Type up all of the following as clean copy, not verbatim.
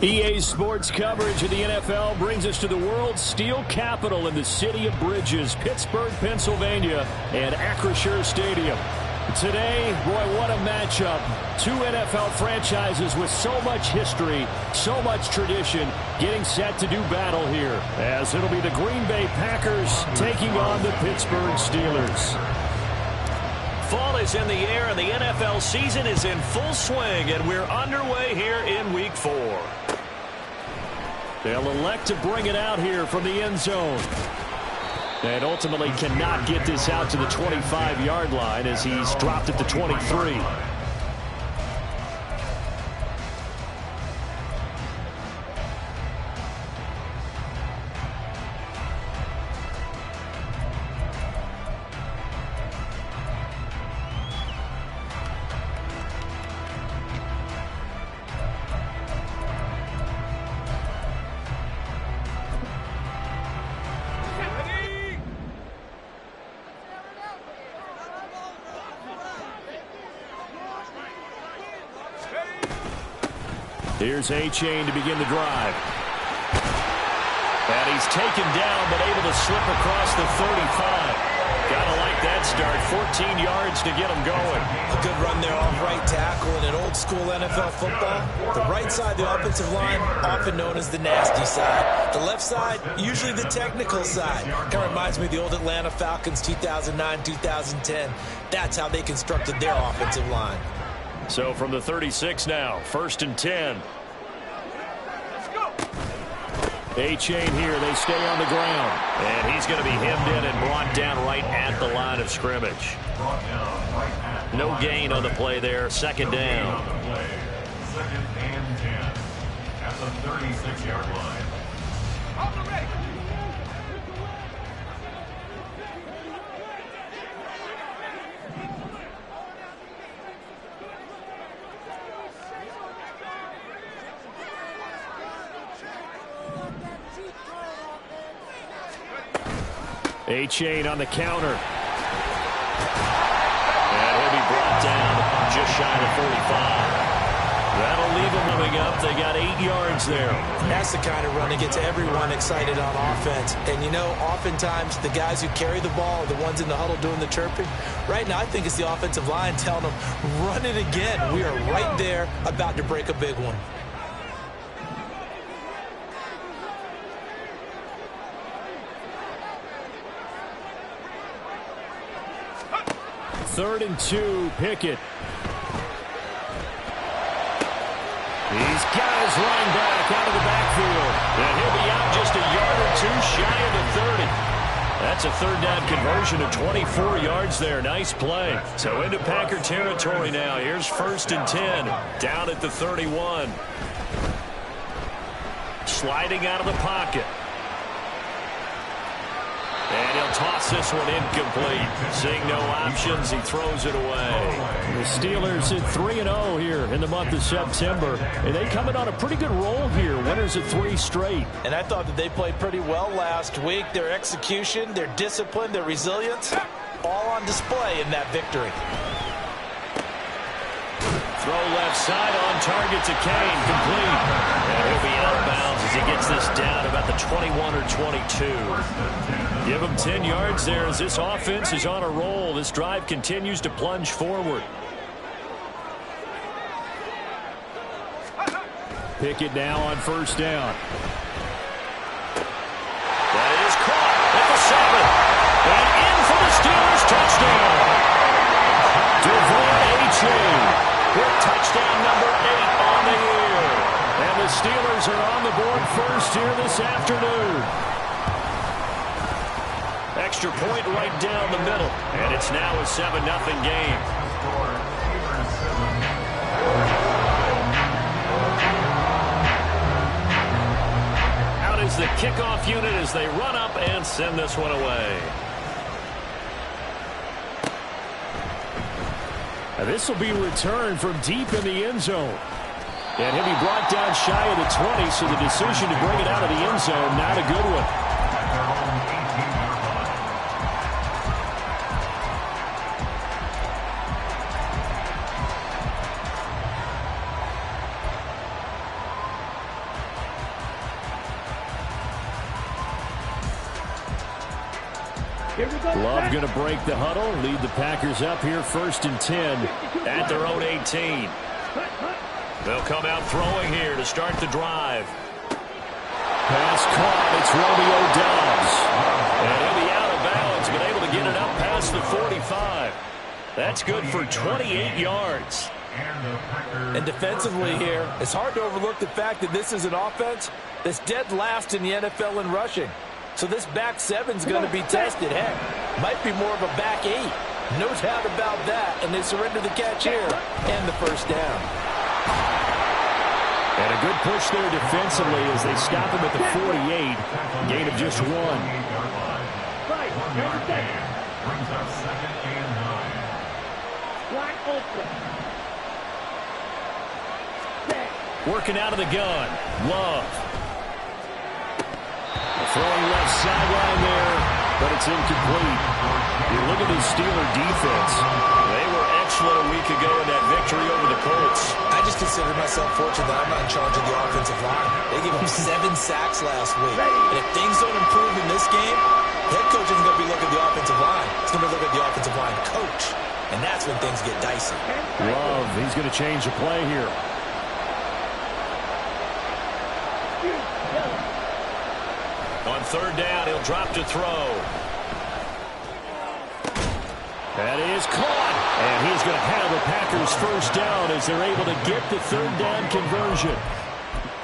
EA Sports coverage of the NFL brings us to the world's steel capital in the city of bridges, Pittsburgh, Pennsylvania, and Acrisure Stadium. Today, boy, what a matchup. Two NFL franchises with so much history, so much tradition, getting set to do battle here, as it'll be the Green Bay Packers taking on the Pittsburgh Steelers. Fall is in the air, and the NFL season is in full swing, and we're underway here in Week 4. They'll elect to bring it out here from the end zone. And ultimately cannot get this out to the 25-yard line as he's dropped at the 23. Here's A-Chain to begin the drive. And he's taken down, but able to slip across the 35. Gotta like that start. 14 yards to get him going. A good run there off right tackle in an old-school NFL football. The right side of the offensive line, often known as the nasty side. The left side, usually the technical side. Kind of reminds me of the old Atlanta Falcons 2009-2010. That's how they constructed their offensive line. So from the 36 now, 1st and 10. A-Chain here, they stay on the ground. And he's going to be hemmed in and brought down right at the line of scrimmage. No gain on the play there, 2nd down. 2nd and 10 at the 36-yard line. A-Chain on the counter. And he'll be brought down just shy of 45. That'll leave them coming up. They got 8 yards there. That's the kind of run that gets everyone excited on offense. And, you know, oftentimes the guys who carry the ball are the ones in the huddle doing the chirping. Right now, I think it's the offensive line telling them, run it again. We are right there about to break a big one. 3rd and 2, Pickett. He's got his running back out of the backfield. And he'll be out just a yard or two shy of the 30. That's a 3rd down conversion of 24 yards there. Nice play. So into Packer territory now. Here's 1st and 10. Down at the 31. Sliding out of the pocket. And he'll toss this one incomplete. Seeing no options, he throws it away. The Steelers at 3-0 here in the month of September. And they come in on a pretty good roll here. Winners of 3 straight. And I thought that they played pretty well last week. Their execution, their discipline, their resilience, all on display in that victory. Throw left side on target to Kane. Complete. And he'll be out of bounds as he gets this down about the 21 or 22. Give him 10 yards there as this offense is on a roll. This drive continues to plunge forward. Pickett now on 1st down. That is caught at the 7. And in for the Steelers touchdown. Devon A-Chain with touchdown number 8 on the year. And the Steelers are on the board first here this afternoon. Extra point right down the middle. And it's now a 7-0 game. Out is the kickoff unit as they run up and send this one away. Now this will be returned from deep in the end zone. And he'll be brought down shy of the 20, so the decision to bring it out of the end zone, not a good one. Love going to break the huddle, lead the Packers up here 1st and 10 at their own 18. They'll come out throwing here to start the drive. Pass caught. It's Romeo Doubs. And he'll be out of bounds, but able to get it up past the 45. That's good for 28 yards. And defensively here, it's hard to overlook the fact that this is an offense that's dead last in the NFL in rushing. So this back seven's going to be tested. Heck, might be more of a back eight. No doubt about that. And they surrender the catch here and the first down. And a good push there defensively as they stop him at the 48. Gain of just 1. Brings up 2nd and 9. Working out of the gun. Love. Throwing left sideline there, but it's incomplete. You look at this Steeler defense. They were excellent a week ago in that victory over the Colts. I just consider myself fortunate that I'm not in charge of the offensive line. They gave up 7 sacks last week. And if things don't improve in this game, head coach isn't going to be looking at the offensive line. He's going to be looking at the offensive line coach. And that's when things get dicey. Love, he's going to change the play here. On 3rd down, he'll drop to throw. That is caught. And he's going to have the Packers first down as they're able to get the 3rd down conversion.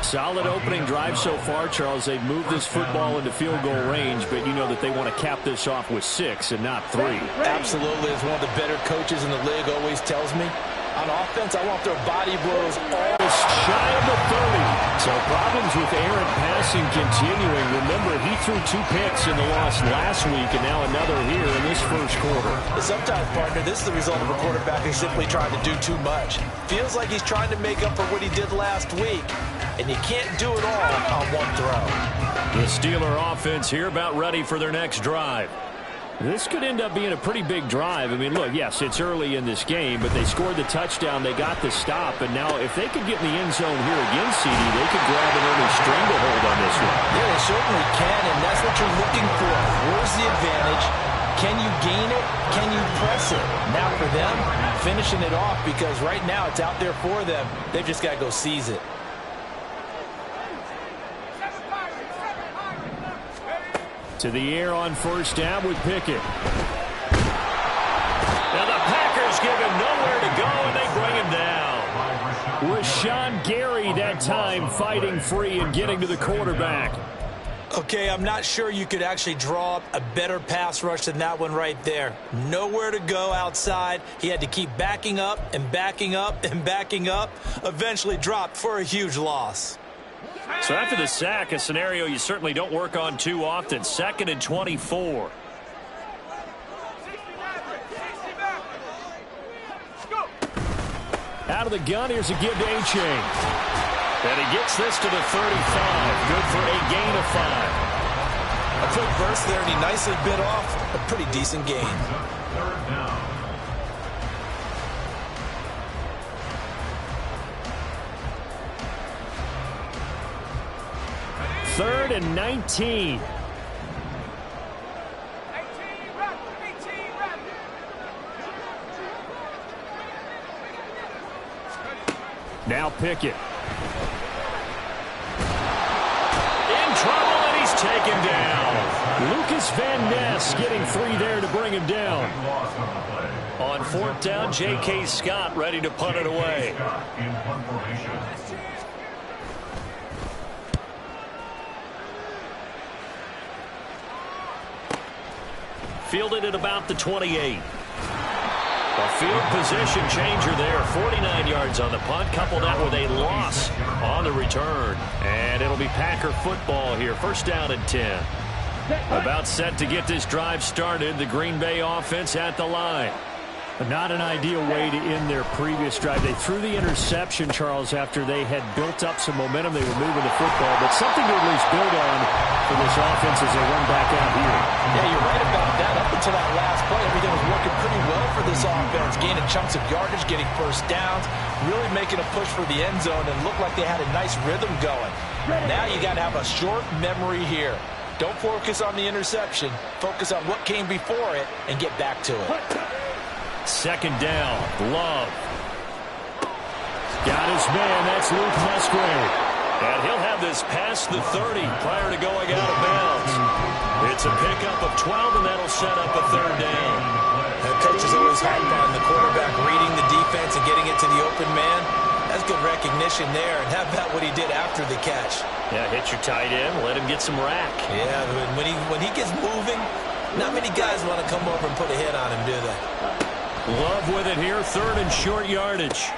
Solid opening drive so far, Charles. They've moved this football into field goal range, but you know that they want to cap this off with 6 and not 3. Absolutely. As one of the better coaches in the league always tells me, on offense, I want their body blows all shy of the 30. So problems with errant passing continuing. Remember, he threw 2 picks in the loss last week and now another here in this first quarter. Sometimes, partner, this is the result of a quarterback who's simply trying to do too much. Feels like he's trying to make up for what he did last week, and you can't do it all on one throw. The Steeler offense here about ready for their next drive. This could end up being a pretty big drive. I mean, look, yes, it's early in this game, but they scored the touchdown. They got the stop, and now if they could get in the end zone here again, CD, they could grab an early stranglehold on this one. Yeah, they certainly can, and that's what you're looking for. Where's the advantage? Can you gain it? Can you press it? Now for them, finishing it off, because right now it's out there for them. They've just got to go seize it. To the air on 1st down with Pickett. Now the Packers give him nowhere to go, and they bring him down. Rashawn Gary that time fighting free and getting to the quarterback. Okay, I'm not sure you could actually draw up a better pass rush than that one right there. Nowhere to go outside. He had to keep backing up and backing up and backing up. Eventually dropped for a huge loss. So after the sack, a scenario you certainly don't work on too often. 2nd and 24. Out of the gun, here's a give to A-Chain. And he gets this to the 35. Good for a gain of 5. A quick burst there, and he nicely bit off a pretty decent gain. 3rd down. 3rd and 19. Now Pickett. In trouble, and he's taken down. Lucas Van Ness getting 3 there to bring him down. On 4th down, J.K. Scott ready to punt it away. In punt formation. Fielded at about the 28. A field position changer there. 49 yards on the punt. Couple that with a loss on the return. And it'll be Packer football here. 1st down and 10. About set to get this drive started. The Green Bay offense at the line. Not an ideal way to end their previous drive. They threw the interception, Charles, after they had built up some momentum. They were moving the football, but something to at least build on for this offense as they run back out here. Yeah, you're right about that. Up until that last play, everything was working pretty well for this offense. Gaining chunks of yardage, getting first downs, really making a push for the end zone, and looked like they had a nice rhythm going. Now you got to have a short memory here. Don't focus on the interception. Focus on what came before it and get back to it. Second down, Love. Got his man, that's Luke Musgrave. And he'll have this past the 30 prior to going out of bounds. It's a pickup of 12, and that'll set up a third down. The coach is always hyped on the quarterback reading the defense and getting it to the open man. That's good recognition there. And how about what he did after the catch? Yeah, hit your tight end, let him get some rack. Yeah, when he gets moving, not many guys want to come over and put a hit on him, do they? Love with it here, third and short yardage.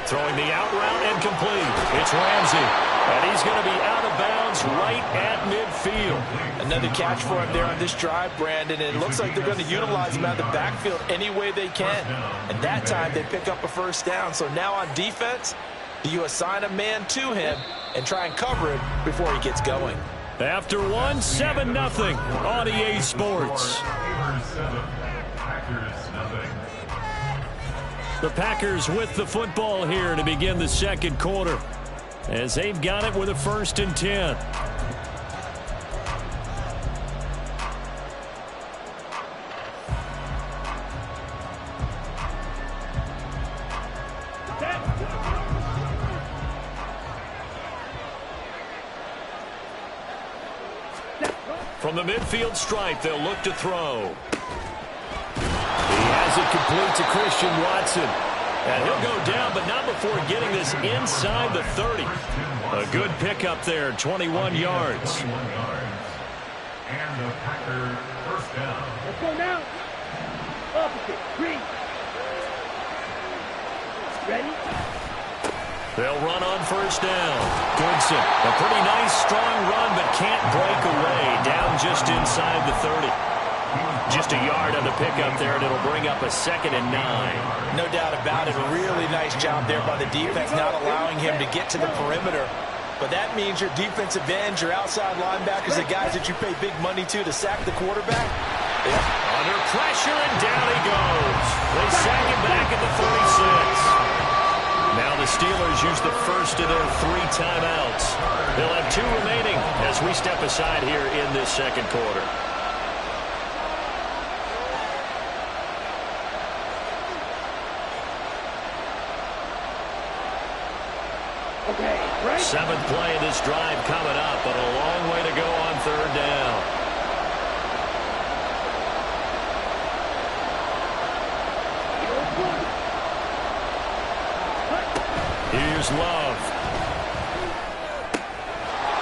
Throwing the out route and complete. It's Ramsey. And he's going to be out of bounds right at midfield. Another catch for him there on this drive, Brandon. And it looks like they're going to utilize him out of the backfield any way they can. And that time they pick up a first down. So now on defense, you assign a man to him and try and cover him before he gets going. After one, 7-0 on EA Sports. The Packers with the football here to begin the second quarter, as they've got it with a 1st and 10. From the midfield stripe, they'll look to throw. He has it complete to Christian Watson. And he'll go down, but not before getting this inside the 30. A good pickup there, 21 yards. And the Packers first down. Let's go now. Opposite. Green. Ready? They'll run on first down. Goodson, a pretty nice, strong run, but can't break away. Down just inside the 30. Just a yard on the pickup there, and it'll bring up a 2nd and 9. No doubt about it. A really nice job there by the defense, not allowing him to get to the perimeter. But that means your defensive ends, your outside linebackers, the guys that you pay big money to sack the quarterback. Yeah. Under pressure, and down he goes. They sack him back at the 36. Now the Steelers use the first of their 3 timeouts. They'll have 2 remaining as we step aside here in this second quarter. Okay, right. 7th play of this drive coming up, but a long way to go on third down. Here's Love.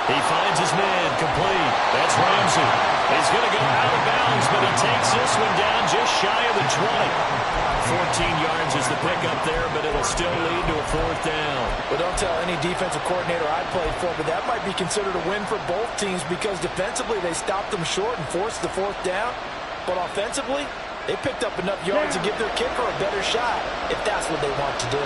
He finds his man, complete. That's Ramsey. He's going to go out of bounds, but he takes this one down just shy of the 20. 14 yards is the pickup there, but it'll still lead to a 4th down. Well, don't tell any defensive coordinator I played for, but that might be considered a win for both teams because defensively they stopped them short and forced the 4th down. But offensively, they picked up enough yards to give their kicker a better shot if that's what they want to do.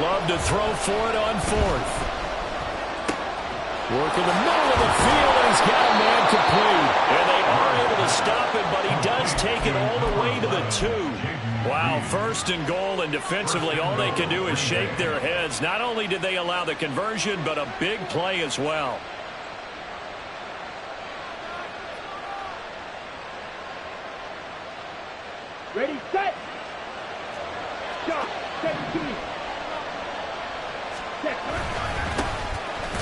Love to throw for it on 4th. Work in the middle of the field, and he's got a man complete. And they are able to stop it, but he does take it all the way to the 2. Wow, 1st and goal, and defensively all they can do is shake their heads. Not only did they allow the conversion, but a big play as well. Ready, set. Shot. 17.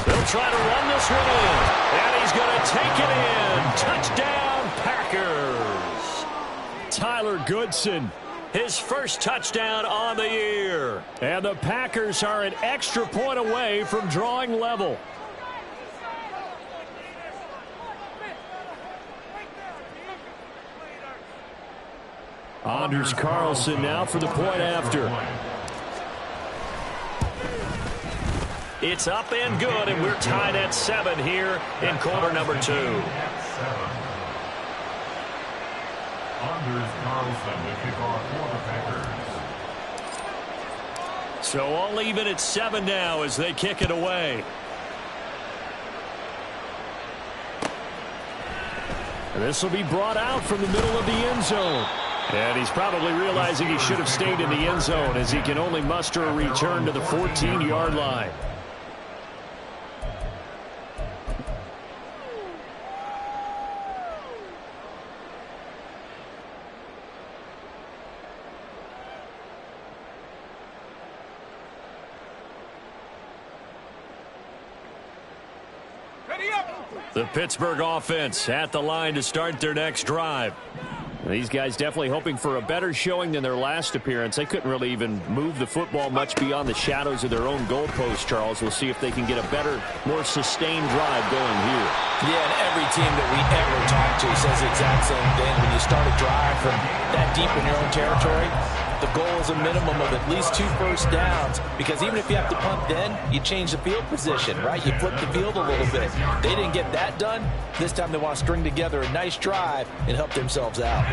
They'll try to run this one in, and he's going to take it in. Touchdown, Packers. Tyler Goodson, his first touchdown on the year. And the Packers are an extra point away from drawing level. Anders Carlson now for the point after. It's up and good, and we're tied at 7 here in quarter number 2. Anders Carlson, the kickoff for the Packers. So all even at 7 now as they kick it away. And this will be brought out from the middle of the end zone. And he's probably realizing he should have stayed in the end zone as he can only muster a return to the 14-yard line. The Pittsburgh offense at the line to start their next drive. These guys definitely hoping for a better showing than their last appearance. They couldn't really even move the football much beyond the shadows of their own goalpost, Charles. We'll see if they can get a better, more sustained drive going here. Yeah, and every team that we ever talk to says the exact same thing. When you start a drive from that deep in your own territory, the goal is a minimum of at least 2 first downs, because even if you have to punt then, you change the field position, right? You flip the field a little bit. They didn't get that done. This time they want to string together a nice drive and help themselves out.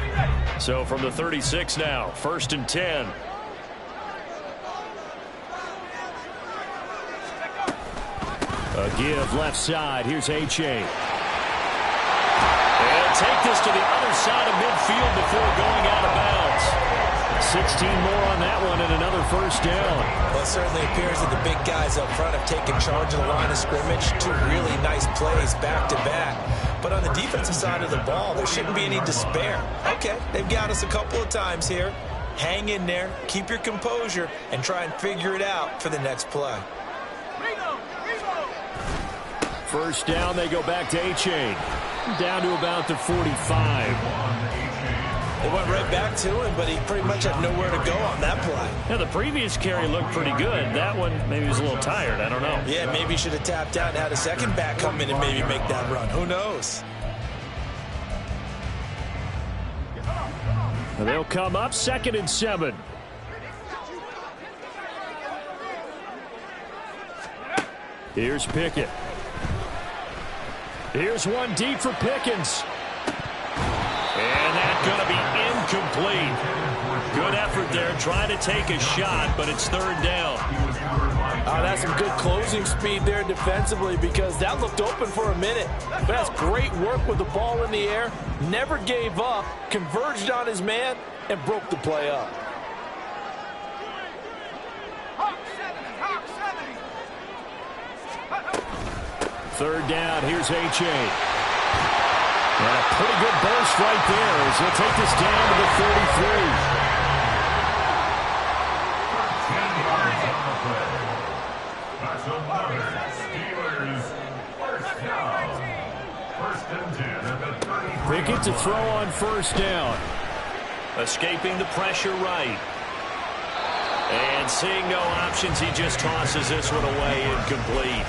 So from the 36 now, 1st and 10. A give left side. Here's H.A. And take this to the other side of midfield before going out of bounds. 16 more on that one and another first down. Well, it certainly appears that the big guys up front have taken charge of the line of scrimmage. 2 really nice plays back-to-back. But on the defensive side of the ball, there shouldn't be any despair. Okay, they've got us a couple of times here. Hang in there, keep your composure, and try and figure it out for the next play. First down, they go back to H.A. Down to about the 45. They went right back to him, but he pretty much had nowhere to go on that play. Yeah, the previous carry looked pretty good. That one, maybe he was a little tired. I don't know. Yeah, maybe he should have tapped out and had a second back come in and maybe make that run. Who knows? And they'll come up 2nd and 7. Here's Pickett. Here's one deep for Pickens. And that's going to be incomplete. Good effort there, trying to take a shot, but it's 3rd down. That's some good closing speed there defensively, because that looked open for a minute. But that's great work with the ball in the air. Never gave up, converged on his man, and broke the play up. Third down, here's H.A. And a pretty good burst right there as he'll take this down to the 33. That's another Steelers first down. 1st and 10 at the 33. Pickett to throw on 1st down. Escaping the pressure right. And seeing no options, he just tosses this one away, incomplete.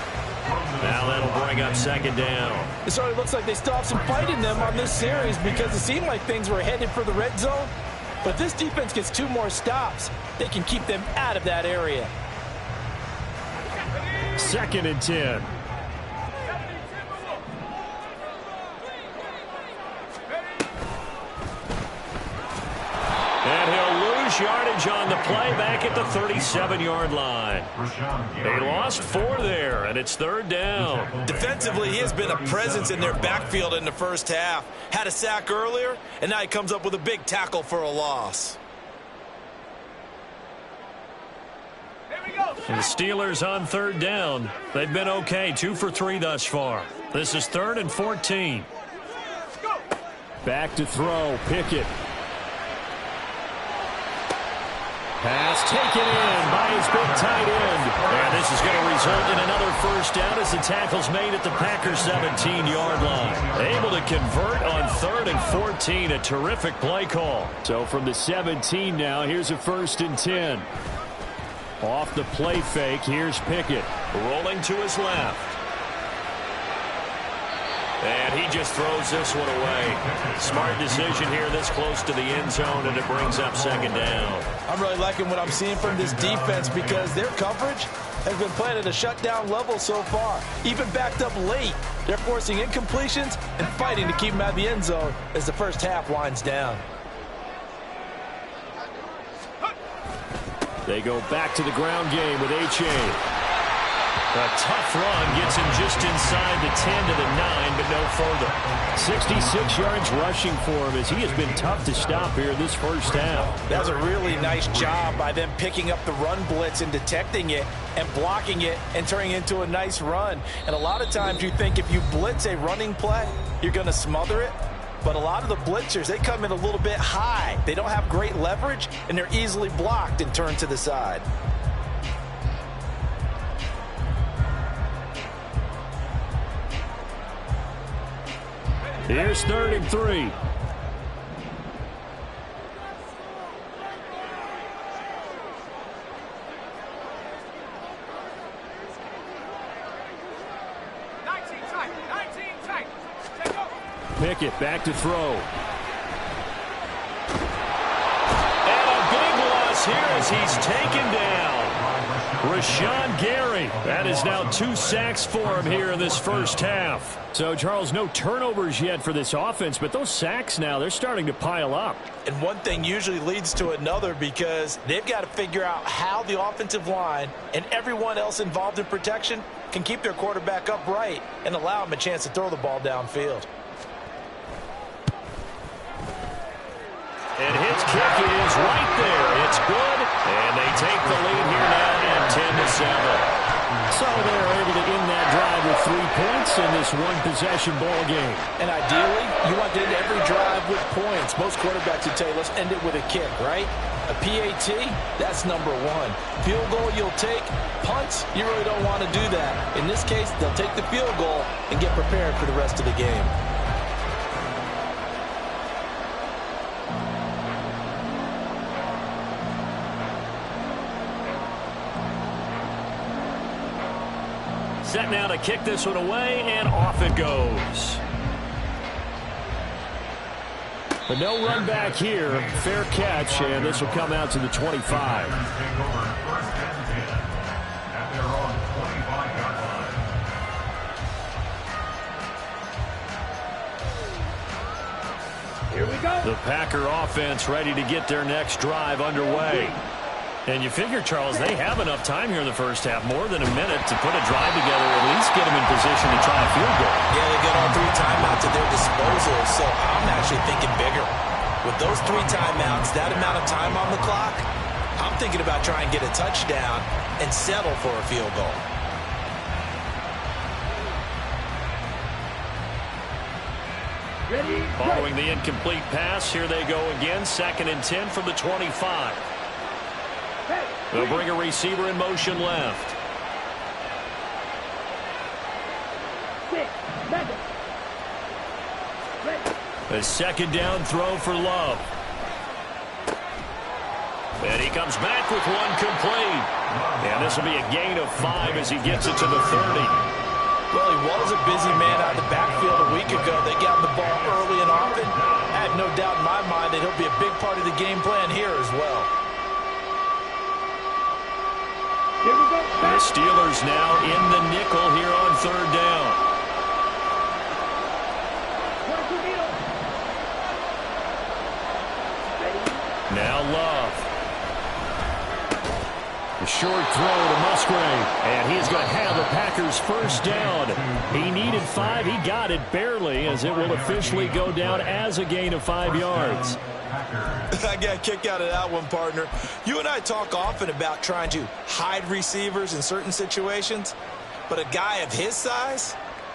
Now that'll bring up 2nd down. It certainly looks like they still have some fight in them on this series, because it seemed like things were headed for the red zone. But this defense gets 2 more stops. They can keep them out of that area. 2nd and 10. And he'll lose yardage on the play back at the 37-yard line. They lost 4 there, and it's 3rd down. Defensively, he has been a presence in their backfield in the first half. Had a sack earlier, and now he comes up with a big tackle for a loss. And the Steelers on 3rd down. They've been okay, 2 for 3 thus far. This is 3rd and 14. Back to throw, Pickett. Pass taken in by his big tight end. And this is going to result in another first down as the tackle's made at the Packers' 17-yard line. Able to convert on 3rd and 14. A terrific play call. So from the 17 now, here's a 1st and 10. Off the play fake, here's Pickett. Rolling to his left. And he just throws this one away. Smart decision here this close to the end zone, and it brings up 2nd down. I'm really liking what I'm seeing from this defense, because their coverage has been playing at a shutdown level so far. Even backed up late, they're forcing incompletions and fighting to keep them out of the end zone as the first half winds down. They go back to the ground game with H.A. A tough run gets him just inside the 10 to the 9, but no further. 66 yards rushing for him as he has been tough to stop here this first half. That was a really nice job by them picking up the run blitz and detecting it and blocking it and turning it into a nice run. And a lot of times you think if you blitz a running play, you're going to smother it. But a lot of the blitzers, they come in a little bit high. They don't have great leverage, and they're easily blocked and turned to the side. Here's 3rd and 3. Pickett back to throw. And a big loss here as he's taken down. Rashawn Gary. That is now 2 sacks for him here in this first half. So, Charles, no turnovers yet for this offense, but those sacks now, they're starting to pile up. And one thing usually leads to another because they've got to figure out how the offensive line and everyone else involved in protection can keep their quarterback upright and allow him a chance to throw the ball downfield. And his kick is right there. It's good, and they take the lead here now at 10-7. So they're able to end that drive with 3 points in this one-possession ball game. And ideally, you want to end every drive with points. Most quarterbacks would tell you, let's end it with a kick, right? A PAT, that's number 1. Field goal you'll take. Punts, you really don't want to do that. In this case, they'll take the field goal and get prepared for the rest of the game. Set now to kick this one away, and off it goes. But no run back here. Fair catch, and this will come out to the 25. Here we go. The Packer offense ready to get their next drive underway. And you figure, Charles, they have enough time here in the first half, more than a minute, to put a drive together, at least get them in position to try a field goal. Yeah, they got all 3 timeouts at their disposal, so I'm actually thinking bigger. With those 3 timeouts, that amount of time on the clock, I'm thinking about trying to get a touchdown and settle for a field goal. Ready? Following the incomplete pass, here they go again, 2nd and 10 from the 25. They'll bring a receiver in motion left. 6 seconds. Ready. A 2nd down throw for Love. And he comes back with one complete. And this will be a gain of 5 as he gets it to the 30. Well, he was a busy man out of the backfield a week ago. They got the ball early and often. I have no doubt in my mind that he'll be a big part of the game plan here as well. Here we go. The Steelers now in the nickel here on 3rd down. Now Love. A short throw to Musgrave. And he's going to have the Packers first down. He needed 5. He got it barely as it will officially go down as a gain of 5 yards. I got a kick out of that one, partner. You and I talk often about trying to hide receivers in certain situations, but a guy of his size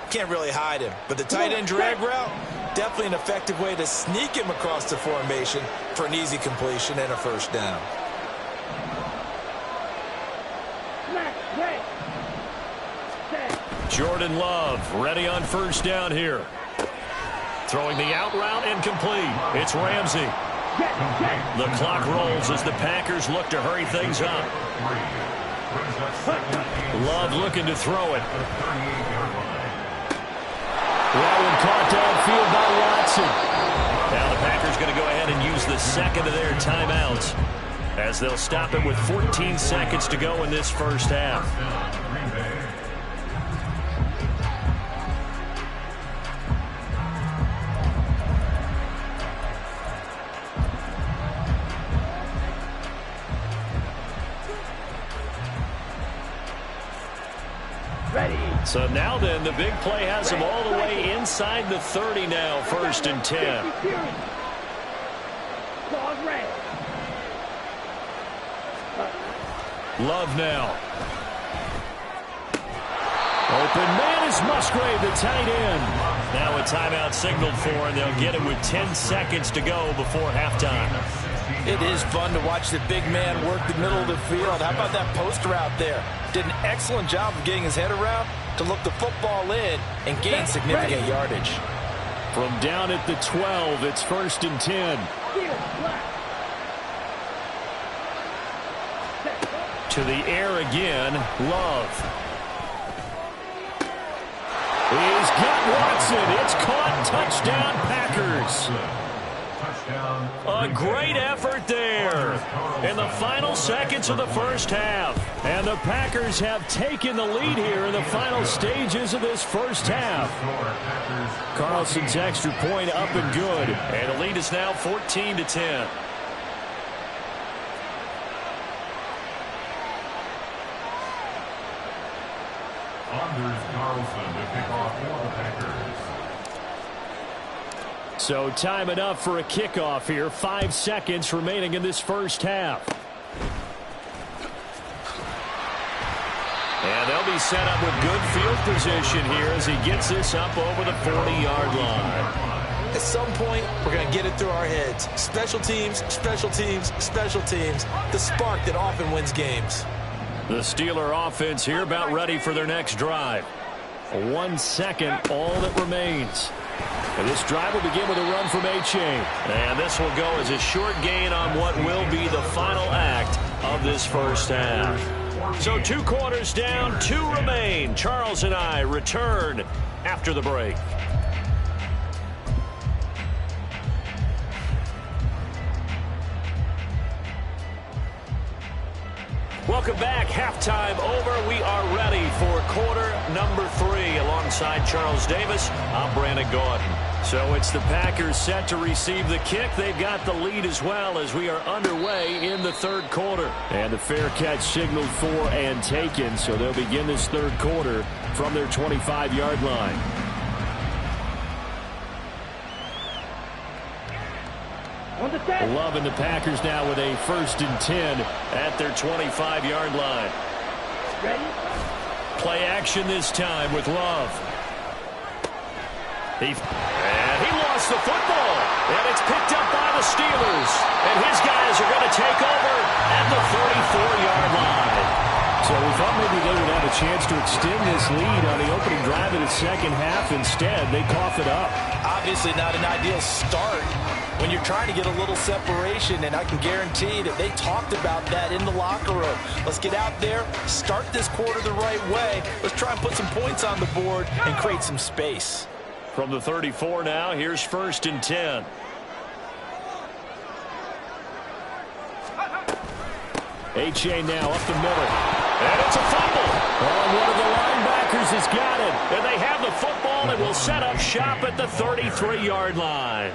can't really hide him. But the tight end drag route, definitely an effective way to sneak him across the formation for an easy completion and a first down. Jordan Love ready on first down here. Throwing the out route incomplete. It's Ramsey. The clock rolls as the Packers look to hurry things up. Love looking to throw it. That one caught downfield by Watson. Now the Packers going to go ahead and use the 2nd of their timeouts as they'll stop it with 14 seconds to go in this first half. So now then, the big play has him all the way inside the 30 now, 1st and 10. Love now. Open man is Musgrave, the tight end. Now a timeout signaled for, and they'll get it with 10 seconds to go before halftime. It is fun to watch the big man work the middle of the field. How about that post route there? Did an excellent job of getting his head around to look the football in and gain significant yardage. From down at the 12, it's 1st and 10. To the air again, Love. He's got Watson. It's caught. Touchdown, Packers. A great effort there in the final seconds of the first half. And the Packers have taken the lead here in the final stages of this first half. Carlson's extra point up and good. And the lead is now 14-10. Anders Carlson to kick off for the Packers. So time enough for a kickoff here. 5 seconds remaining in this first half. And they'll be set up with good field position here as he gets this up over the 40-yard line. At some point, we're going to get it through our heads. Special teams, special teams, special teams. The spark that often wins games. The Steeler offense here about ready for their next drive. 1 second, all that remains. And this drive will begin with a run from H.A. And this will go as a short gain on what will be the final act of this first half. So 2 quarters down, 2 remain. Charles and I return after the break. Welcome back. Halftime over. We are ready for quarter number 3. Alongside Charles Davis, I'm Brandon Gordon. So it's the Packers set to receive the kick. They've got the lead as well as we are underway in the 3rd quarter. And the fair catch signaled for and taken. So they'll begin this 3rd quarter from their 25-yard line. Loving the Packers now with a 1st and 10 at their 25-yard line. Ready? Play action this time with Love. And he lost the football. And it's picked up by the Steelers. And his guys are going to take over at the 34-yard line. So we thought maybe they would have a chance to extend this lead on the opening drive of the second half. Instead, they cough it up. Obviously not an ideal start when you're trying to get a little separation, and I can guarantee that they talked about that in the locker room. Let's get out there, start this quarter the right way. Let's try and put some points on the board and create some space. From the 34 now, here's 1st and 10. H.A. now up the middle. And it's a fumble. Oh, one of the linebackers has got it. And they have the football and will set up shop at the 33-yard line.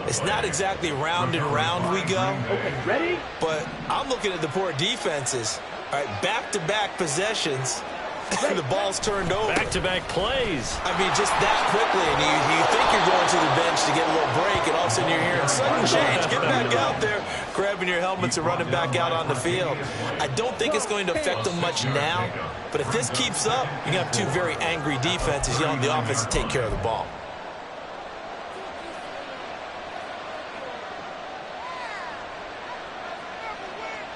It's not exactly round and round we go. Okay, ready? But I'm looking at the poor defenses. All right, back-to-back possessions. The ball's turned over. Back-to-back plays. I mean, just that quickly, and you think you're going to the bench to get a little break, and all of a sudden you're hearing sudden change. Get back out there, grabbing your helmets and running back out on the field. I don't think it's going to affect them much now, but if this keeps up, you're going to have 2 very angry defenses yelling at the offense to take care of the ball.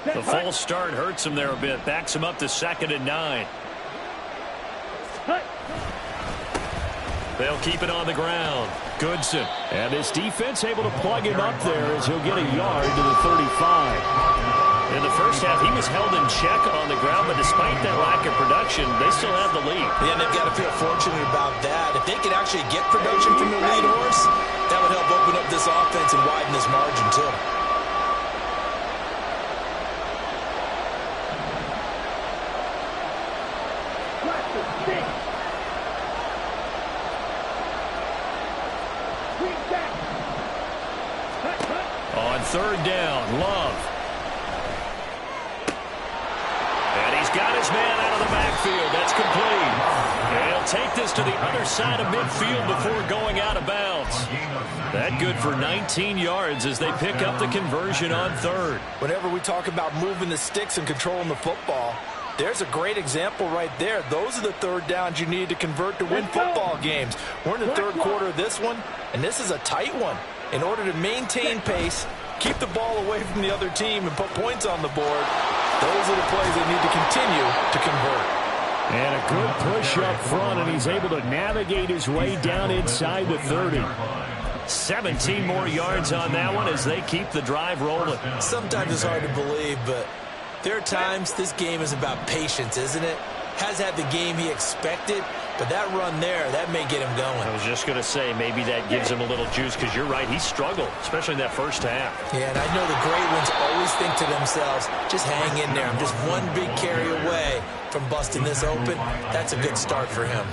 The false start hurts him there a bit. Backs him up to 2nd and 9. They'll keep it on the ground. Goodson. And this defense able to plug him up there as he'll get a yard to the 35. In the first half, he was held in check on the ground, but despite that lack of production, they still have the lead. Yeah, and they've got to feel fortunate about that. If they could actually get production from their lead horse, that would help open up this offense and widen this margin, too. On 3rd down, Love. And he's got his man out of the backfield. That's complete. And take this to the other side of midfield before going out of bounds. That good for 19 yards as they pick up the conversion on third. Whenever we talk about moving the sticks and controlling the football, there's a great example right there. Those are the third downs you need to convert to win football games. We're in the third quarter of this one, and this is a tight one. In order to maintain pace, keep the ball away from the other team, and put points on the board, those are the plays they need to continue to convert. And a good push up front, and he's able to navigate his way down inside the 30. 17 more yards on that one as they keep the drive rolling. Sometimes it's hard to believe, but there are times this game is about patience, isn't it? Has had the game he expected, but that run there, that may get him going. I was just going to say, maybe that gives him a little juice, because you're right, he struggled, especially in that first half. Yeah, and I know the great ones always think to themselves, just hang in there. I'm just one big carry away from busting this open. That's a good start for him.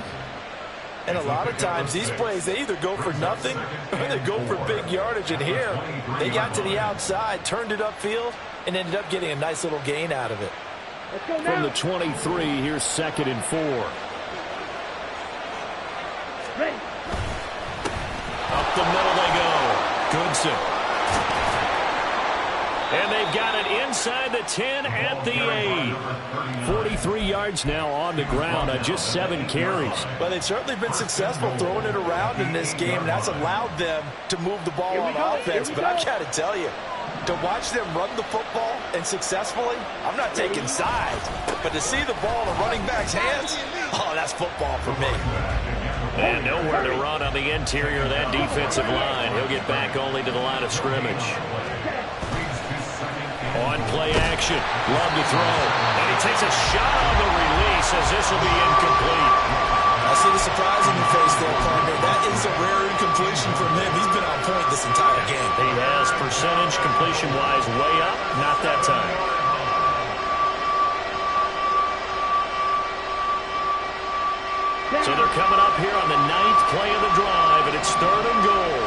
And a lot of times, these plays, they either go for nothing or they go for big yardage. And here, they got to the outside, turned it upfield, and ended up getting a nice little gain out of it. From the 23, here's 2nd and 4. Ready. Up the middle they go. Goodson. And they've got it inside the 10 at the 8. 43 yards now on the ground on just 7 carries. Well, they've certainly been successful throwing it around in this game. That's allowed them to move the ball on offense. But I've got to tell you, to watch them run the football and successfully, I'm not taking sides. But to see the ball in a running back's hands, oh, that's football for me. And nowhere to run on the interior of that defensive line. He'll get back only to the line of scrimmage. On play action, love to throw. And he takes a shot on the release as this will be incomplete. I see the surprise in your face there, partner. That is a rare incompletion from him. He's been on point this entire game. He has percentage completion-wise way up, not that time. So they're coming up here on the 9th play of the drive, and it's 3rd and goal.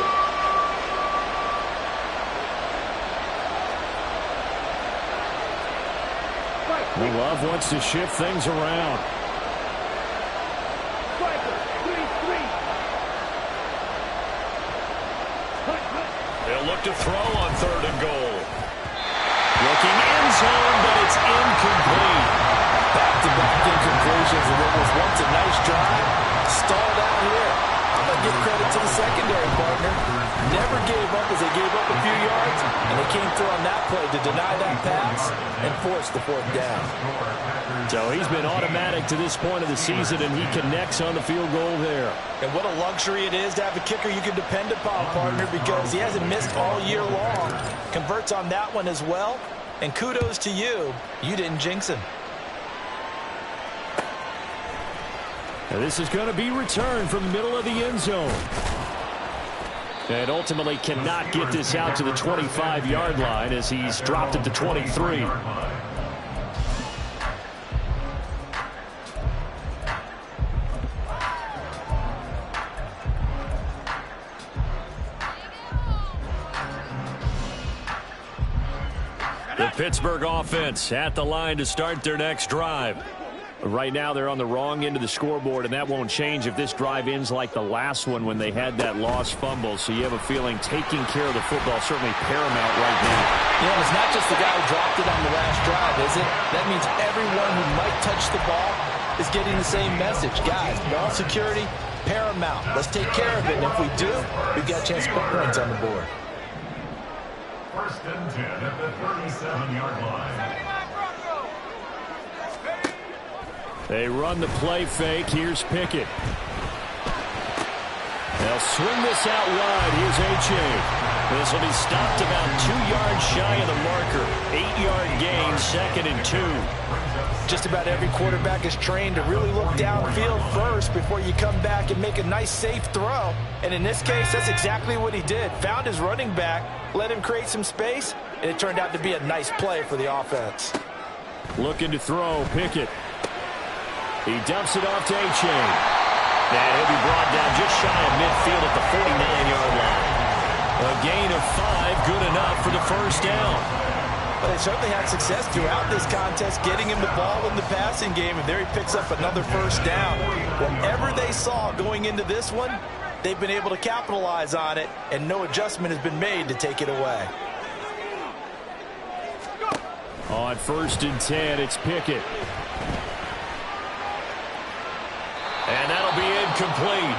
Love wants to shift things around. They'll look to throw on 3rd and goal. Looking end zone, but it's incomplete. Back-to-back incompletions, and what was once a nice drive stalled out here. I'm going to give credit to the secondary, partner. Never gave up as they gave up a few yards, and they came through on that play to deny that pass and force the 4th down. So he's been automatic to this point of the season, and he connects on the field goal there. And what a luxury it is to have a kicker you can depend upon, partner, because he hasn't missed all year long. Converts on that one as well, and kudos to you. You didn't jinx him. Now this is going to be returned from the middle of the end zone. And ultimately cannot get this out to the 25-yard line as he's dropped at the 23. The Pittsburgh offense at the line to start their next drive. Right now they're on the wrong end of the scoreboard, and that won't change if this drive ends like the last one when they had that lost fumble. So you have a feeling taking care of the football certainly paramount right now. Yeah, it's not just the guy who dropped it on the last drive, is it? That means everyone who might touch the ball is getting the same message. Guys, ball security, paramount. Let's take care of it, and if we do, we've got a chance to put points on the board. 1st and 10 at the 37-yard line. They run the play fake. Here's Pickett. They'll swing this out wide. Here's H.A. This will be stopped about 2 yards shy of the marker. 8-yard gain, 2nd and 2. Just about every quarterback is trained to really look downfield first before you come back and make a nice, safe throw. And in this case, that's exactly what he did. Found his running back, let him create some space, and it turned out to be a nice play for the offense. Looking to throw, Pickett. He dumps it off to H.A. And he'll be brought down just shy of midfield at the 49-yard line. A gain of 5, good enough for the 1st down. But they certainly had success throughout this contest, getting him the ball in the passing game, and there he picks up another first down. Whatever they saw going into this one, they've been able to capitalize on it, and no adjustment has been made to take it away. On 1st and 10, it's Pickett. And that'll be incomplete.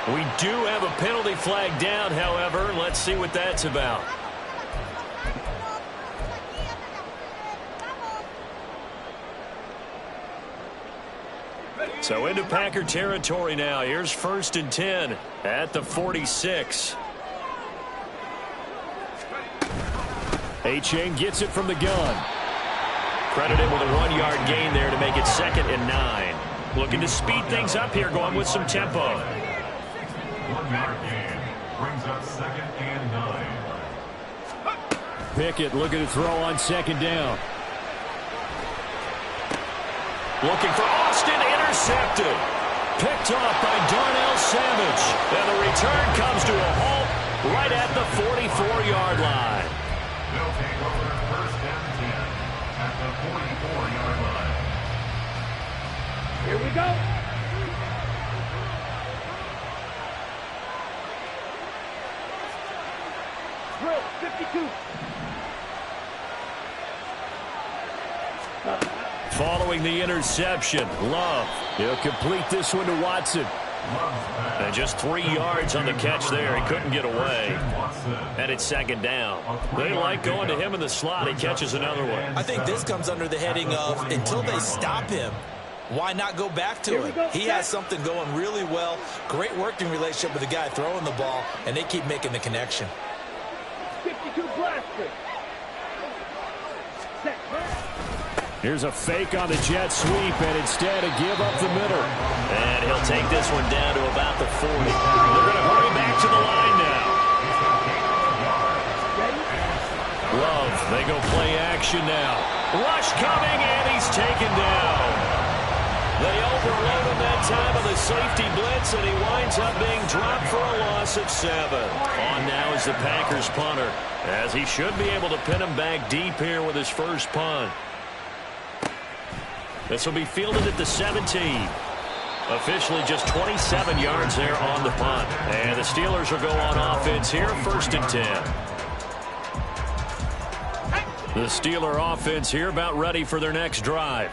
We do have a penalty flag down, however. Let's see what that's about. So into Packer territory now. Here's 1st and 10 at the 46. A-Chain gets it from the gun. Credited with a 1-yard gain there to make it 2nd and 9. Looking to speed things up here, going with some tempo. 1-yard gain brings up 2nd and 9. Pickett looking to throw on 2nd down. Looking for Austin, intercepted. Picked off by Darnell Savage. And the return comes to a halt right at the 44-yard line. They'll take over 1st and 10 at the 44-yard line. Here we go. Drill 52. Following the interception, Love. He'll complete this one to Watson. And just 3 yards on the catch there. He couldn't get away. And it's 2nd down. They like going to him in the slot. He catches another one. I think this comes under the heading of until they stop him, why not go back to him? He has something going really well. Great working relationship with the guy throwing the ball, and they keep making the connection. 52 blaster. Set. Here's a fake on the jet sweep, and instead a give up the middle. And he'll take this one down to about the 40. They're going to hurry back to the line now. Love, they go play action now. Rush coming, and he's taken down. They overload him that time of the safety blitz, and he winds up being dropped for a loss of 7. On now is the Packers punter, as he should be able to pin him back deep here with his first punt. This will be fielded at the 17. Officially just 27 yards there on the punt. And the Steelers will go on offense here, 1st and 10. The Steeler offense here about ready for their next drive.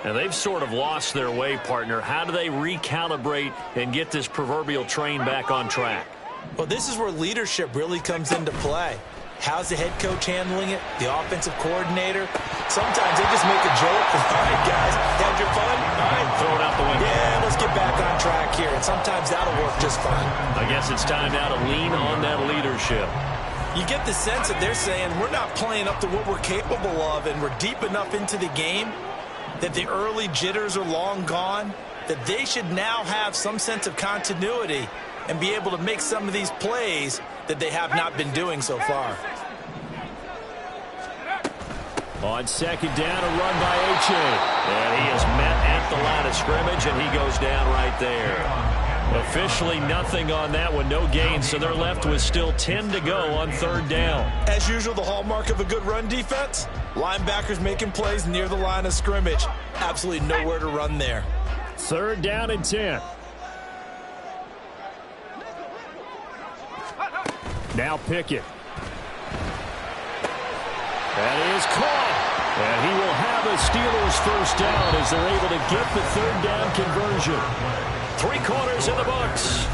And they've sort of lost their way, partner. How do they recalibrate and get this proverbial train back on track? Well, this is where leadership really comes into play. How's the head coach handling it? The offensive coordinator? Sometimes they just make a joke. All right, guys, had your fun? All right, Throw it out the window. yeah, let's get back on track here. And sometimes that'll work just fine. I guess it's time now to lean on that leadership. You get the sense that they're saying we're not playing up to what we're capable of, and we're deep enough into the game that the early jitters are long gone, that they should now have some sense of continuity and be able to make some of these plays that they have not been doing so far. On 2nd down, a run by A-Chain. And he is met at the line of scrimmage, and he goes down right there. Officially nothing on that one, no gain, so they're left with still 10 to go on 3rd down. As usual, the hallmark of a good run defense, linebackers making plays near the line of scrimmage. Absolutely nowhere to run there. 3rd down and 10. Now Pickett. That is caught. And he will have a Steelers first down as they're able to get the 3rd down conversion. 3 quarters in the books.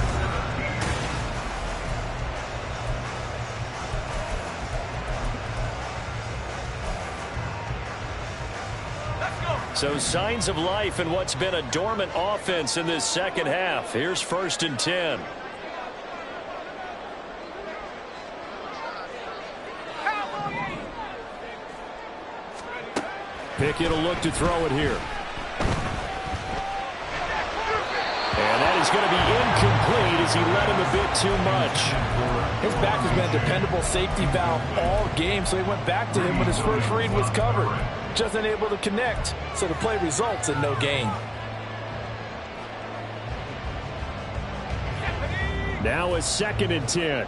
So signs of life in what's been a dormant offense in this second half. Here's 1st and 10. Pickett will look to throw it here. And that is going to be incomplete as he let him a bit too much. His back has been a dependable safety valve all game, so he went back to him when his first read was covered. Just unable to connect, so the play results in no gain. Now a 2nd and 10.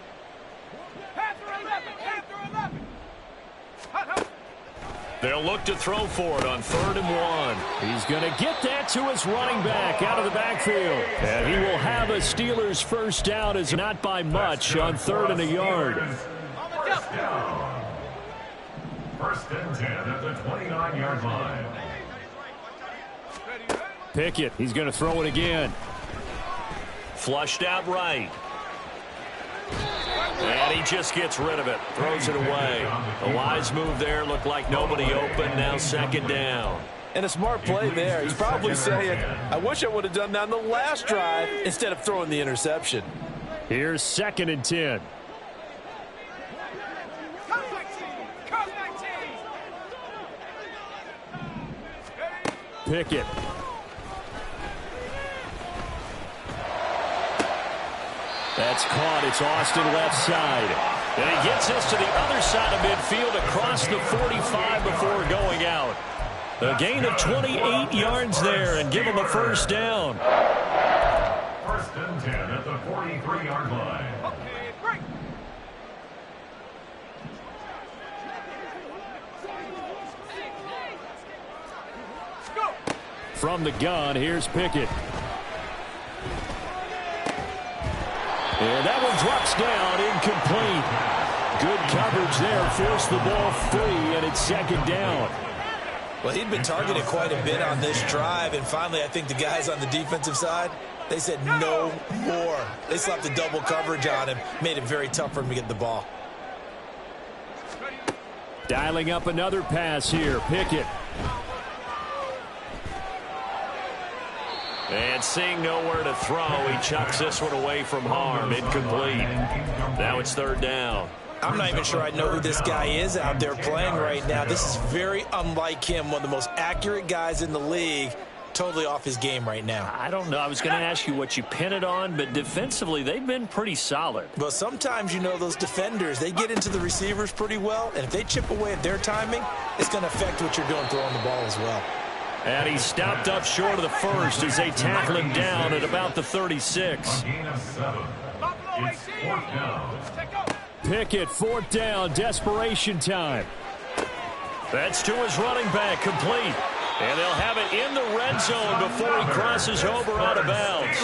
They'll look to throw for it on 3rd and 1. He's going to get that to his running back out of the backfield. And he will have a Steelers first down, as not by much, on 3rd and a yard. First down. 1st and 10 at the 29-yard line. Pickett, he's going to throw it again. Flushed out right. And he just gets rid of it. Throws it away. A wise move there. Looked like nobody open. Now 2nd down. And a smart play there. He's probably saying, I wish I would have done that on the last drive instead of throwing the interception. Here's 2nd and 10. Pickett. That's caught. It's Austin left side. And he gets this to the other side of midfield across the 45 before going out. A gain of 28 yards there and give him a first down. 1st and 10 at the 43-yard line. Okay, break. From the gun, here's Pickett. And that one drops down, incomplete. Good coverage there, forced the ball free, and it's 2nd down. Well, he'd been targeted quite a bit on this drive, and finally I think the guys on the defensive side, they said no more. They slapped the double coverage on him, made it very tough for him to get the ball. Dialing up another pass here, Pickett. And seeing nowhere to throw, he chucks this one away from harm. Incomplete. Now it's 3rd down. I'm not even sure I know who this guy is out there playing right now. This is very unlike him, one of the most accurate guys in the league. Totally off his game right now. I don't know. I was going to ask you what you pin it on, but defensively, they've been pretty solid. But sometimes, you know, those defenders, they get into the receivers pretty well, and if they chip away at their timing, it's going to affect what you're doing throwing the ball as well. And he stopped up short of the first as they tackle him down at about the 36. A gain of 7. It's 4th down. Pickett, 4th down, desperation time. That's to his running back, complete. And they'll have it in the red zone before he crosses over out of bounds.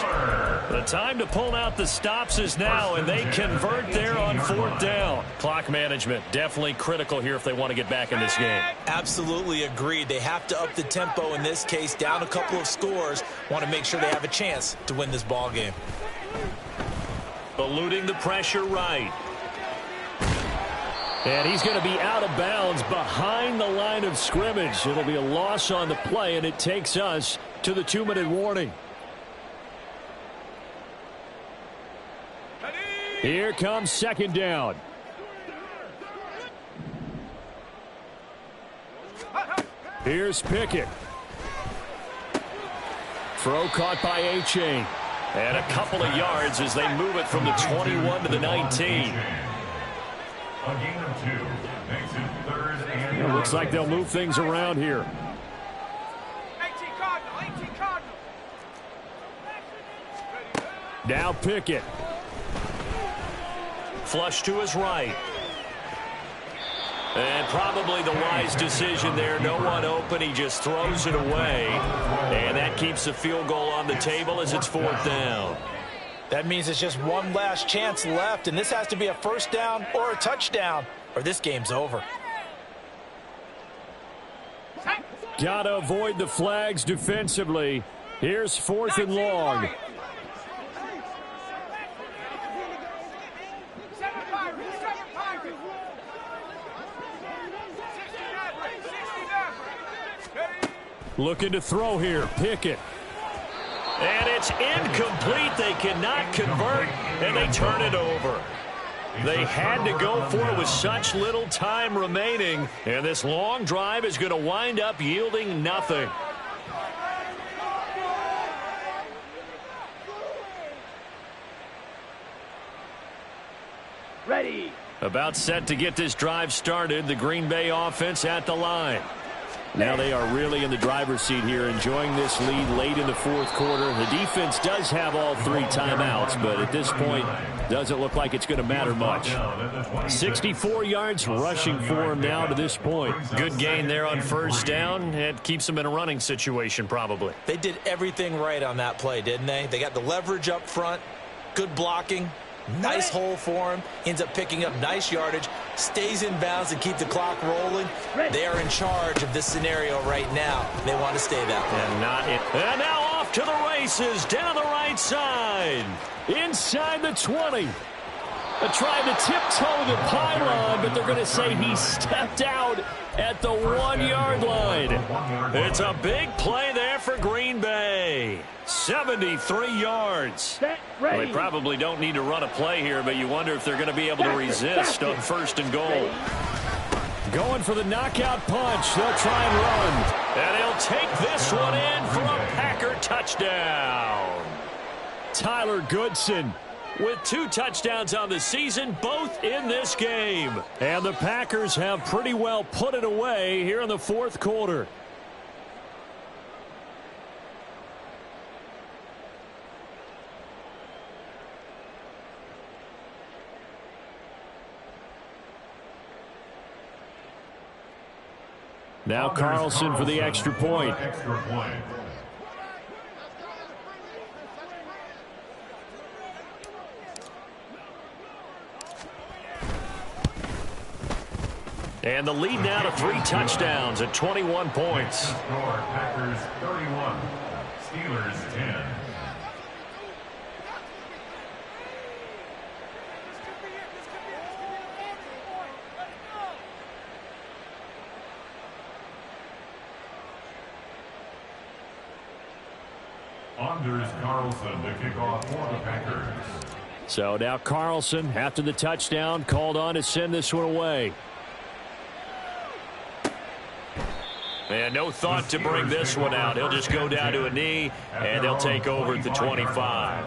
The time to pull out the stops is now, and they convert there on 4th down. Clock management, definitely critical here if they want to get back in this game. Absolutely agreed. They have to up the tempo in this case, down a couple of scores. Want to make sure they have a chance to win this ball game. Eluding the pressure right. And he's going to be out of bounds behind the line of scrimmage. It'll be a loss on the play, and it takes us to the 2-minute warning. Here comes 2nd down. Here's Pickett. Throw caught by A-Chain. And a couple of yards as they move it from the 21 to the 19. A gain of 2 makes it 3rd and It looks like they'll move things around here. 18 Cardinal. Now Pickett. Flush to his right. And probably the wise decision there. No one open. He just throws it away. And that keeps the field goal on the table as it's 4th down. That means it's just one last chance left, and this has to be a first down or a touchdown, or this game's over. Gotta avoid the flags defensively. Here's 4th and long. Looking to throw here, Pickett. And it's incomplete. They cannot convert, and they turn it over. They had to go for it with such little time remaining, and this long drive is going to wind up yielding nothing. Ready. About set to get this drive started. The Green Bay offense at the line. Now they are really in the driver's seat here, enjoying this lead late in the fourth quarter. The defense does have all 3 timeouts, but at this point, doesn't look like it's going to matter much. 64 yards rushing for him now to this point. Good gain there on first down. It keeps them in a running situation probably. They did everything right on that play, didn't they? They got the leverage up front, good blocking, nice hole for him, ends up picking up nice yardage, stays in bounds and keep the clock rolling. They are in charge of this scenario right now. They want to stay that way. And now off to the races down the right side. Inside the 20. Trying to tiptoe the pylon, but they're going to say he stepped out at the 1-yard line. It's a big play there for Green Bay. 73 yards. Well, they probably don't need to run a play here, but you wonder if they're going to be able to resist on first and goal. Going for the knockout punch. They'll try and run. And he'll take this one in for a Packer touchdown. Tyler Goodson with 2 touchdowns on the season, both in this game. And the Packers have pretty well put it away here in the fourth quarter. Now Carlson for the extra point. And the lead now to 3 touchdowns at 21 points. Packers 31, Steelers 10. Anders Carlson to kick off for the Packers. So now Carlson, after the touchdown, called on to send this one away. And no thought to bring this one out. He'll just go down to a knee, and they'll take over at the 25.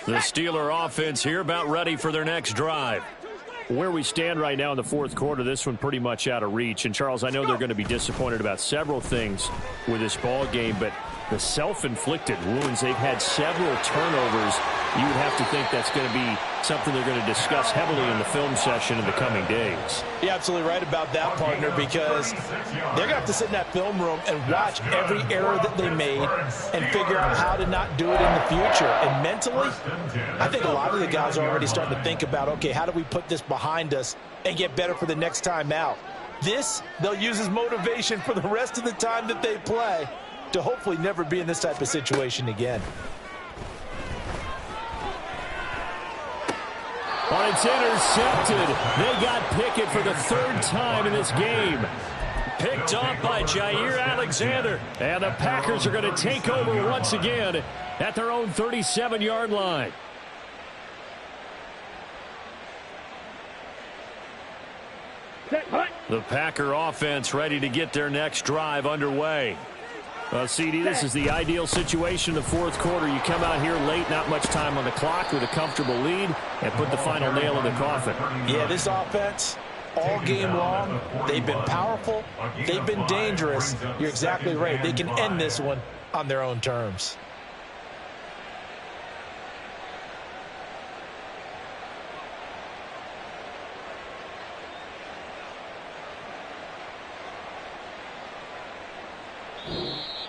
The Steeler offense here about ready for their next drive. Where we stand right now in the fourth quarter, this one pretty much out of reach. And, Charles, I know they're going to be disappointed about several things with this ball game, but the self-inflicted wounds, they've had several turnovers. You would have to think that's going to be something they're going to discuss heavily in the film session in the coming days. You're absolutely right about that, partner, because they're going to have to sit in that film room and watch every error that they made and figure out how to not do it in the future. And mentally, I think a lot of the guys are already starting to think about, okay, how do we put this behind us and get better for the next time out? This, they'll use as motivation for the rest of the time that they play to hopefully never be in this type of situation again. But it's intercepted. They got Pickett for the 3rd time in this game. Picked off by Jair Alexander. And the Packers are going to take over once again at their own 37-yard line. The Packer offense ready to get their next drive underway. CD, this is the ideal situation in the fourth quarter. You come out here late, not much time on the clock with a comfortable lead, and put the final nail in the coffin. Yeah, this offense, all game long, they've been powerful, they've been dangerous. You're exactly right. They can end this one on their own terms.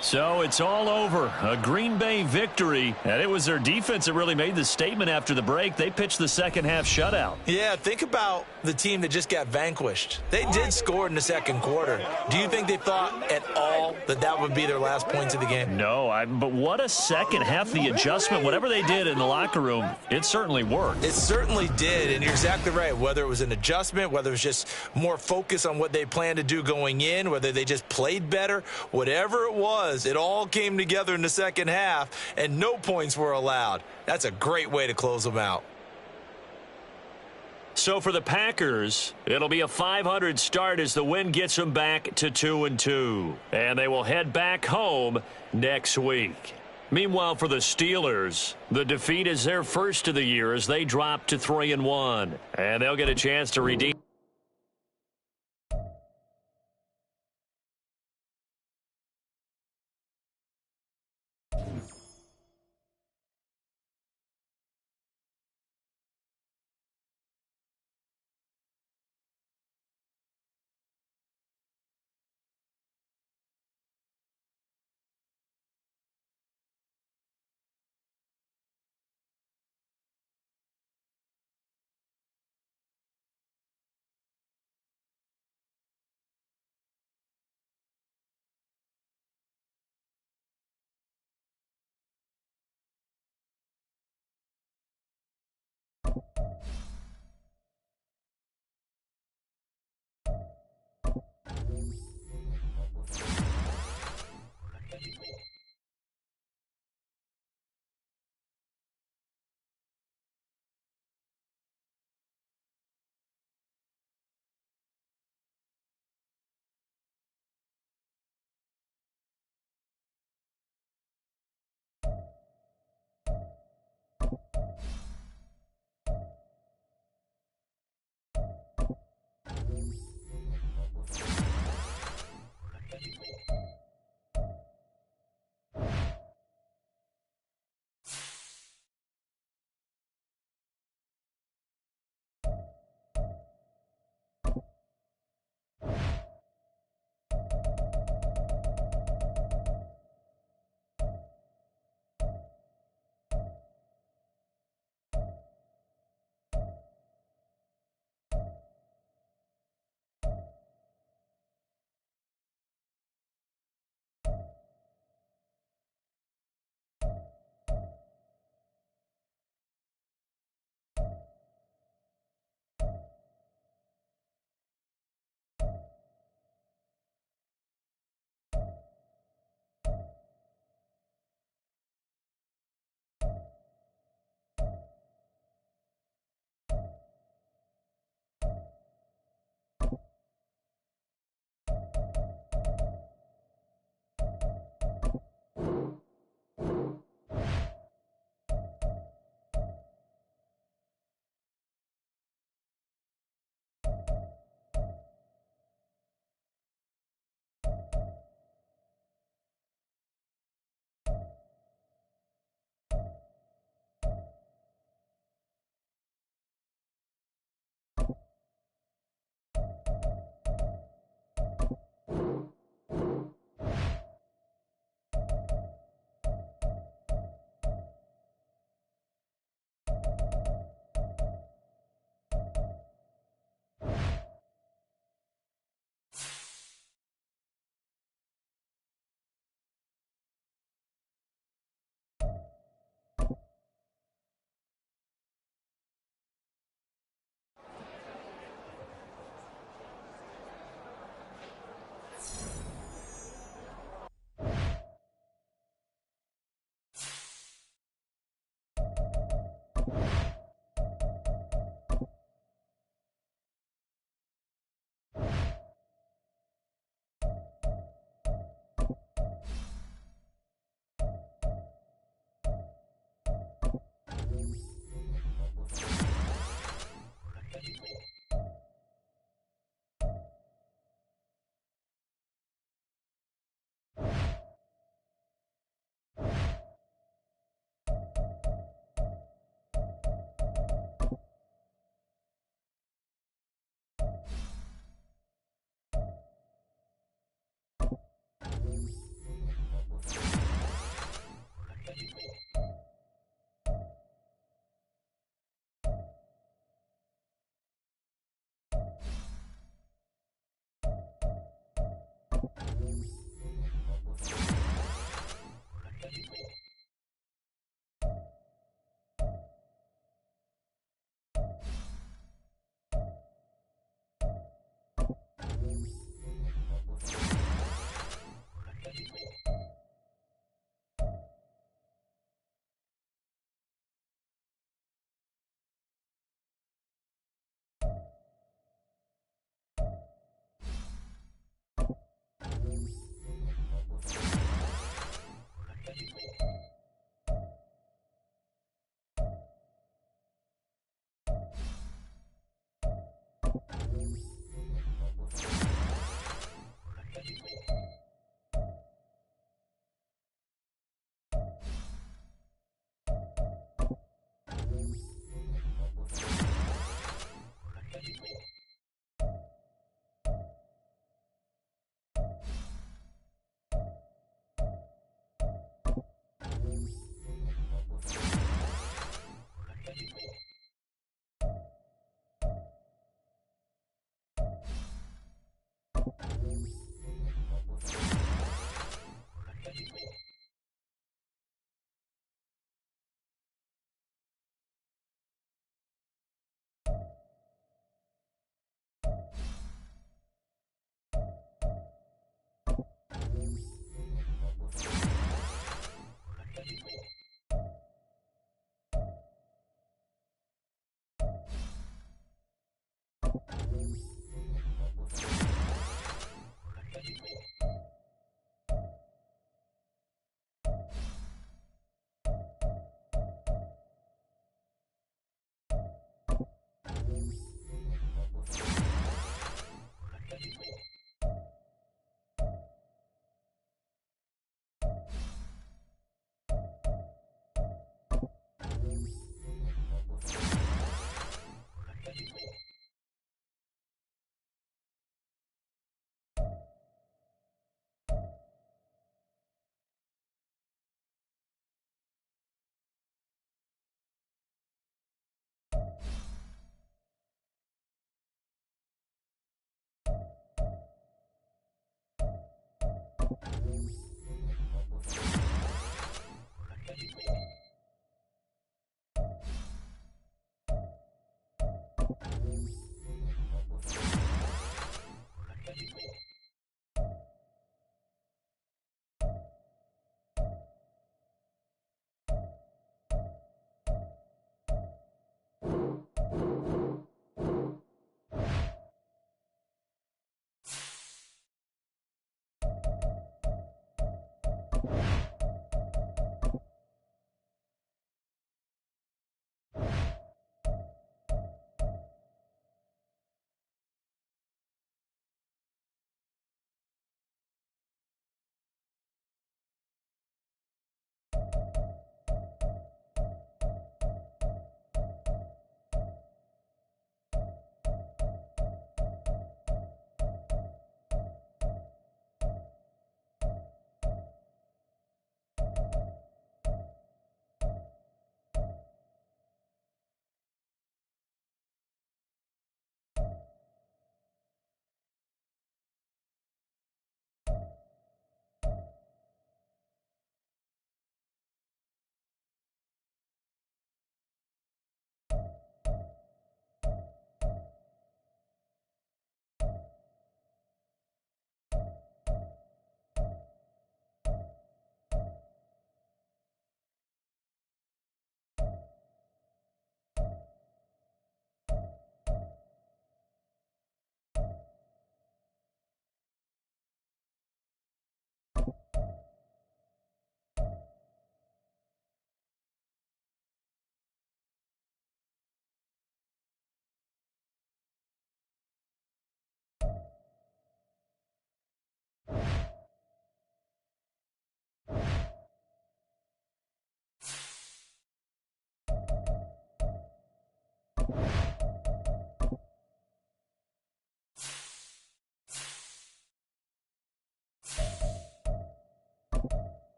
So it's all over. A Green Bay victory. And it was their defense that really made the statement after the break. They pitched the second half shutout. Yeah, think about the team that just got vanquished. They did score in the second quarter. Do you think they thought at all that that would be their last points of the game? No, but what a second half. The adjustment, whatever they did in the locker room, it certainly worked. It certainly did, and you're exactly right. Whether it was an adjustment, whether it was just more focus on what they planned to do going in, whether they just played better, whatever it was, it all came together in the second half, and no points were allowed. That's a great way to close them out. So for the Packers, it'll be a .500 start as the win gets them back to 2-2. And they will head back home next week. Meanwhile, for the Steelers, the defeat is their first of the year as they drop to 3-1. And they'll get a chance to redeem.